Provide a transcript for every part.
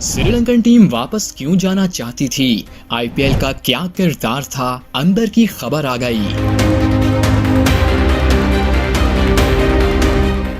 Sri Lankan team واپس کیوں جانا چاہتی تھی؟ آئی پی ایل کا کیا کردار تھا؟ اندر کی خبر آ گئی۔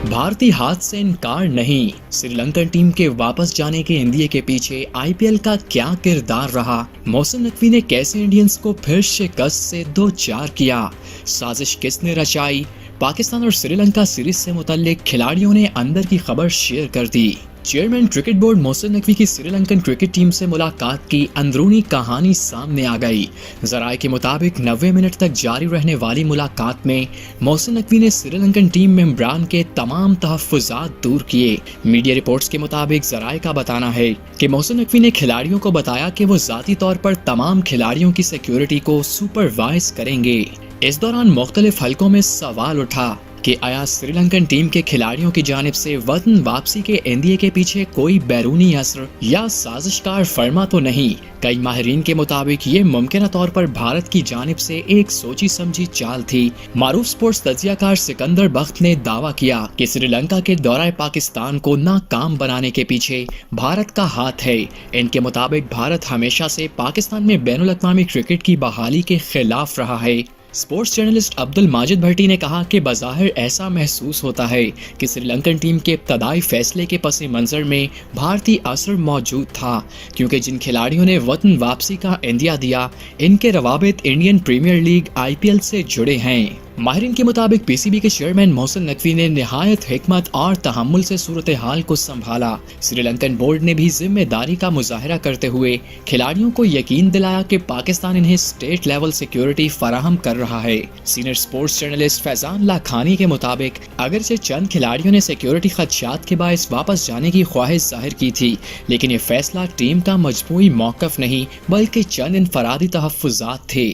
بھارتی ہاتھ سے انکار نہیں، سری لنکن ٹیم کے واپس جانے کے اندیے کے پیچھے آئی پی ایل کا کیا کردار رہا؟ محسن نقوی نے کیسے انڈینز کو پھر شکست سے دوچار کیا؟ سازش کس نے رچائی؟ پاکستان اور سری لنکا سیریز سے متعلق کھلاڑیوں نے اندر کی خبر شیئر کر دی۔ Chairman cricket board Mohsin Naqvi کی سری لنکن کرکٹ ٹیم سے ملاقات کی اندرونی کہانی سامنے آ گئی۔ ذرائع کے مطابق 90 منٹ تک جاری رہنے والی ملاقات میں محسن نقوی نے سری لنکن ٹیم ممبران کے تمام تحفظات دور کیے۔ میڈیا رپورٹس کے مطابق ذرائع کا بتانا ہے کہ محسن نقوی نے کھلاڑیوں کو بتایا کہ وہ ذاتی طور پر تمام کھلاڑیوں کی سیکیورٹی کو سپروائز کریں گے۔ اس دوران مختلف حلقوں میں سوال اٹھا کہ آیا سری لنکن ٹیم کے کھلاڑیوں کی جانب سے وطن واپسی کے اندیے کے پیچھے کوئی بیرونی اثر یا سازشکار فرما تو نہیں؟ کئی ماہرین کے مطابق یہ ممکنہ طور پر بھارت کی جانب سے ایک سوچی سمجھی چال تھی۔ معروف سپورٹس تجزیہ کار سکندر بخت نے دعویٰ کیا کہ سری لنکا کے دورہ پاکستان کو ناکام بنانے کے پیچھے بھارت کا ہاتھ ہے۔ ان کے مطابق بھارت ہمیشہ سے پاکستان میں بین الاقوامی کرکٹ کی بحالی کے خلاف رہا ہے۔ سپورٹس جرنلسٹ عبد الماجد بھٹی نے کہا کہ بظاہر ایسا محسوس ہوتا ہے کہ سری لنکن ٹیم کے ابتدائی فیصلے کے پس منظر میں بھارتی اثر موجود تھا، کیونکہ جن کھلاڑیوں نے وطن واپسی کا عندیہ دیا ان کے روابط انڈین پریمیئر لیگ آئی پی ایل سے جڑے ہیں۔ ماہرین کے مطابق پی سی بی کے چیئرمین محسن نقوی نے نہایت حکمت اور تحمل سے صورتحال کو سنبھالا۔ سری لنکن بورڈ نے بھی ذمہ داری کا مظاہرہ کرتے ہوئے کھلاڑیوں کو یقین دلایا کہ پاکستان انہیں اسٹیٹ لیول سیکیورٹی فراہم کر رہا ہے۔ سینئر سپورٹس جرنلسٹ فیضان لاکھانی کے مطابق اگرچہ چند کھلاڑیوں نے سیکیورٹی خدشات کے باعث واپس جانے کی خواہش ظاہر کی تھی، لیکن یہ فیصلہ ٹیم کا مجموعی موقف نہیں بلکہ چند انفرادی تحفظات تھے۔